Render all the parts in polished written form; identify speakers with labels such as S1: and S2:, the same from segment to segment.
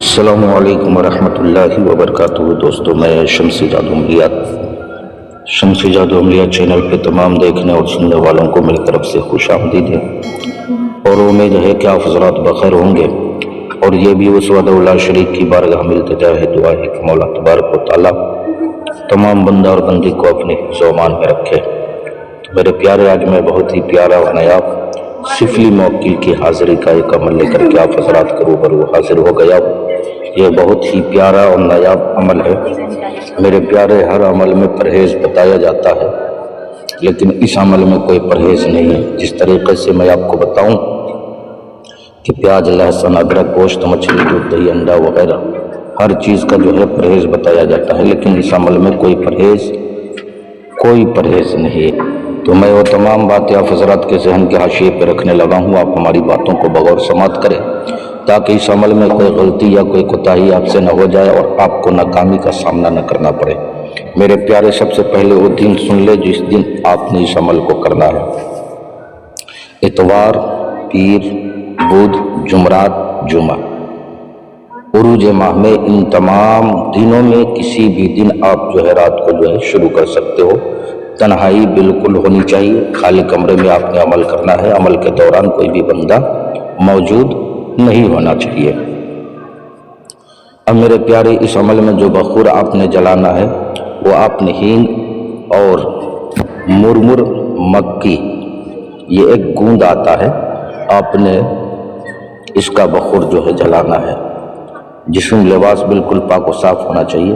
S1: السلام علیکم ورحمۃ اللہ وبرکاتہ دوستو، میں شمسی جادو عملیہ چینل پہ تمام دیکھنے اور سننے والوں کو میری طرف سے خوش آمدید ہے، اور امید ہے کہ آپ حضرات بخیر ہوں گے، اور یہ بھی اس وحدہ لا شریک کی بارگاہ میں التجا ہے، دعا ہے کہ مولا تبارک و تعالیٰ تمام بندہ اور بندی کو اپنے حفظ و امان میں رکھے۔ تو میرے پیارے، آج میں بہت ہی پیارا اور نایاب سفلی موکل کی حاضری کا ایک عمل لے کر کے آپ حضرات کے روبرو حاضر ہو گیا۔ یہ بہت ہی پیارا اور نایاب عمل ہے۔ میرے پیارے، ہر عمل میں پرہیز بتایا جاتا ہے، لیکن اس عمل میں کوئی پرہیز نہیں ہے۔ جس طریقے سے میں آپ کو بتاؤں کہ پیاز، لہسن، ادرک، گوشت، مچھلی، دودھ، دہی، انڈا وغیرہ ہر چیز کا جو ہے پرہیز بتایا جاتا ہے، لیکن اس عمل میں کوئی پرہیز نہیں ہے۔ تو میں وہ تمام باتیں آپ حضرات کے ذہن کے حاشیے پہ رکھنے لگا ہوں، آپ ہماری باتوں کو بغور سماعت کریں تاکہ اس عمل میں کوئی غلطی یا کوئی کوتاہی آپ سے نہ ہو جائے اور آپ کو ناکامی کا سامنا نہ کرنا پڑے۔ میرے پیارے، سب سے پہلے وہ دن سن لے جس دن آپ نے اس عمل کو کرنا ہے۔ اتوار، پیر، بدھ، جمعرات، جمعہ، عروج ماہ میں ان تمام دنوں میں کسی بھی دن آپ جو ہے رات کو جو ہے شروع کر سکتے ہو۔ تنہائی بالکل ہونی چاہیے، خالی کمرے میں آپ نے عمل کرنا ہے۔ عمل کے دوران کوئی بھی بندہ موجود نہیں ہونا چاہیے۔ اب میرے پیارے، اس عمل میں جو بخور آپ نے جلانا ہے وہ آپ نے ہینگ اور مرمر مکی، یہ ایک گوند آتا ہے، آپ نے اس کا بخور جو ہے جلانا ہے۔ جسم لباس بالکل پاک و صاف ہونا چاہیے۔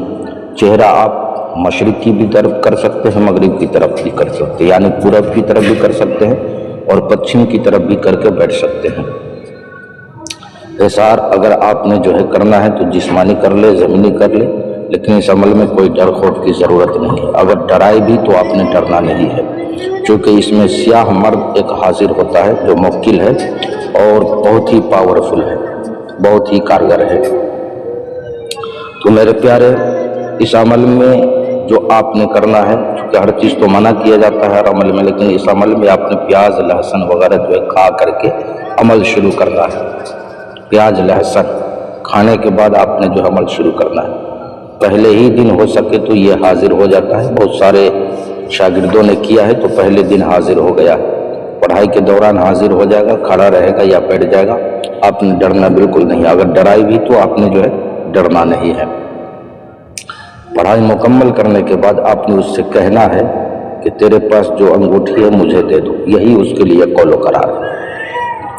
S1: چہرہ آپ مشرق کی بھی طرف کر سکتے ہیں، مغرب کی طرف بھی کر سکتے ہیں، یعنی پورب کی طرف بھی کر سکتے ہیں اور پچھم کی طرف بھی کر کے بیٹھ سکتے ہیں۔ احسار اگر آپ نے جو ہے کرنا ہے تو جسمانی کر لے، زمینی کر لے، لیکن اس عمل میں کوئی ڈر خوف کی ضرورت نہیں ہے۔ اگر ڈرائے بھی تو آپ نے ڈرنا نہیں ہے، چونکہ اس میں سیاہ مرد ایک حاضر ہوتا ہے جو موکل ہے اور بہت ہی پاورفل ہے، بہت ہی کارگر ہے۔ تو میرے پیارے، اس عمل میں جو آپ نے کرنا ہے، چونکہ ہر چیز تو منع کیا جاتا ہے ہر عمل میں، لیکن اس عمل میں آپ نے پیاز، لہسن وغیرہ جو ہے کھا کر کے عمل شروع کرنا ہے۔ پیاز، لہسن کھانے کے بعد آپ نے جو عمل شروع کرنا ہے۔ پہلے ہی دن ہو سکے تو یہ حاضر ہو جاتا ہے، بہت سارے شاگردوں نے کیا ہے تو پہلے دن حاضر ہو گیا۔ پڑھائی کے دوران حاضر ہو جائے گا، کھڑا رہے گا یا بیٹھ جائے گا، آپ نے ڈرنا بالکل نہیں۔ اگر ڈرائی بھی تو آپ نے جو ہے ڈرنا نہیں ہے۔ پڑھائی مکمل کرنے کے بعد آپ نے اس سے کہنا ہے کہ تیرے پاس جو انگوٹھی ہے مجھے دے دو، یہی اس کے لیے قول و قرار ہے۔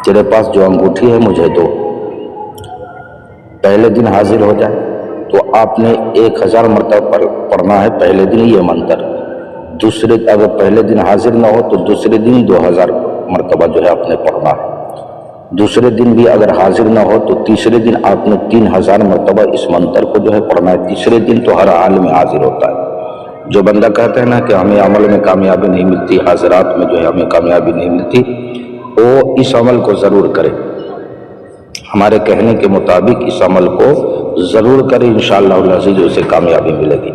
S1: تیرے پاس جو انگوٹھی ہے مجھے دو۔ پہلے دن حاضر ہو جائے تو آپ نے 1000 مرتبہ پڑھنا ہے پہلے دن یہ منتر۔ اگر پہلے دن حاضر نہ ہو تو دوسرے دن 2000 مرتبہ جو ہے آپ نے پڑھنا ہے۔ دوسرے دن بھی اگر حاضر نہ ہو تو تیسرے دن آپ نے 3000 مرتبہ اس منتر کو جو ہے پڑھنا ہے۔ تیسرے دن تو ہر حال میں حاضر ہوتا ہے۔ جو بندہ کہتا ہے نا کہ ہمیں عمل میں کامیابی نہیں ملتی، حاضرات میں جو ہے ہمیں کامیابی نہیں ملتی، وہ اس عمل کو ضرور کرے۔ ہمارے کہنے کے مطابق اس عمل کو ضرور کرے، انشاءاللہ العزیز اسے کامیابی ملے گی۔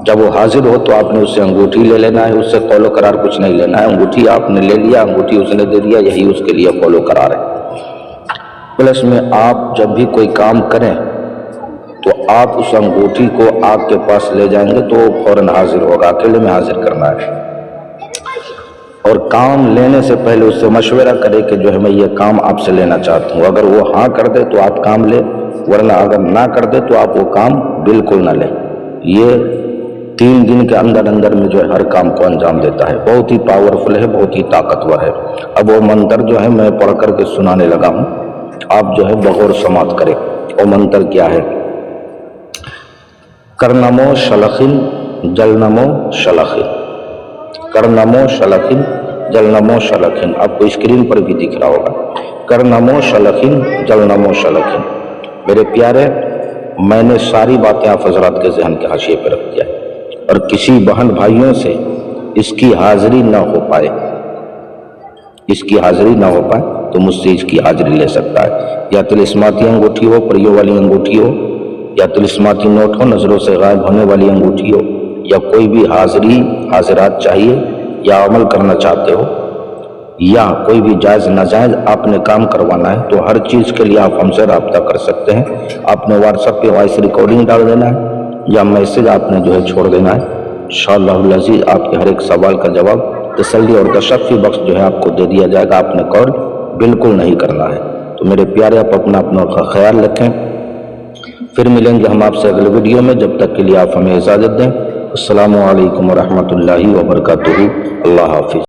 S1: جب وہ حاضر ہو تو آپ نے اس سے انگوٹھی لے لینا ہے، اس سے قول و قرار کچھ نہیں لینا ہے۔ انگوٹھی آپ نے لے لیا، انگوٹھی اس نے دے دیا، یہی اس کے لیے قول و قرار ہے۔ پلس میں آپ جب بھی کوئی کام کریں تو آپ اس انگوٹھی کو آگ کے پاس لے جائیں گے تو فوراً حاضر ہوگا، اکیلے میں حاضر کرنا ہے۔ اور کام لینے سے پہلے اس سے مشورہ کرے کہ جو ہے میں یہ کام آپ سے لینا چاہتا ہوں۔ اگر وہ ہاں کر دے تو آپ کام لیں، ورنہ اگر نہ کر دے تو آپ وہ کام بالکل نہ لیں۔ یہ 3 دن کے اندر میں جو ہے ہر کام کو انجام دیتا ہے، بہت ہی پاورفل ہے، بہت ہی طاقتور ہے۔ اب وہ منتر جو ہے میں پڑھ کر کے سنانے لگا ہوں، آپ جو ہے بغور سماعت کریں۔ وہ منتر کیا ہے؟ کرنمو شلخن جلنمو شلخن، کرنمو شلخن جلنمو شلخن، آپ کو اسکرین پر بھی دکھ رہا ہوگا۔ کرنمو شلخن جلنمو شلخن۔ میرے پیارے، میں نے ساری باتیں آپ حضرات کے ذہن کے حاشیے پہ رکھ دیا، اور کسی بہن بھائیوں سے اس کی حاضری نہ ہو پائے تو مجھ سے اس کی حاضری لے سکتا ہے۔ یا طلسماتی انگوٹھی ہو، پریوں والی انگوٹھی ہو، یا طلسماتی نوٹ ہو، نظروں سے غائب ہونے والی انگوٹھی ہو، یا کوئی بھی حاضرات چاہیے یا عمل کرنا چاہتے ہو یا کوئی بھی جائز ناجائز آپ نے کام کروانا ہے تو ہر چیز کے لیے آپ ہم سے رابطہ کر سکتے ہیں. آپ نے واٹس ایپ پہ وائس ریکارڈنگ ڈال دینا ہے یا میسج آپ نے جو ہے چھوڑ دینا ہے. انشاءاللہ العزیز آپ کے ہر ایک سوال کا جواب تسلی اور تشفی بخش جو ہے آپ کو دے دیا جائے گا. آپ نے کال بالکل نہیں کرنا ہے. تو میرے پیارے آپ اپنا کا خیال رکھیں. پھر ملیں گے ہم آپ سے اگلے ویڈیو میں. جب تک کے لیے آپ ہمیں اجازت دیں. السلام علیکم ورحمۃ اللہ وبرکاتہ. اللہ حافظ.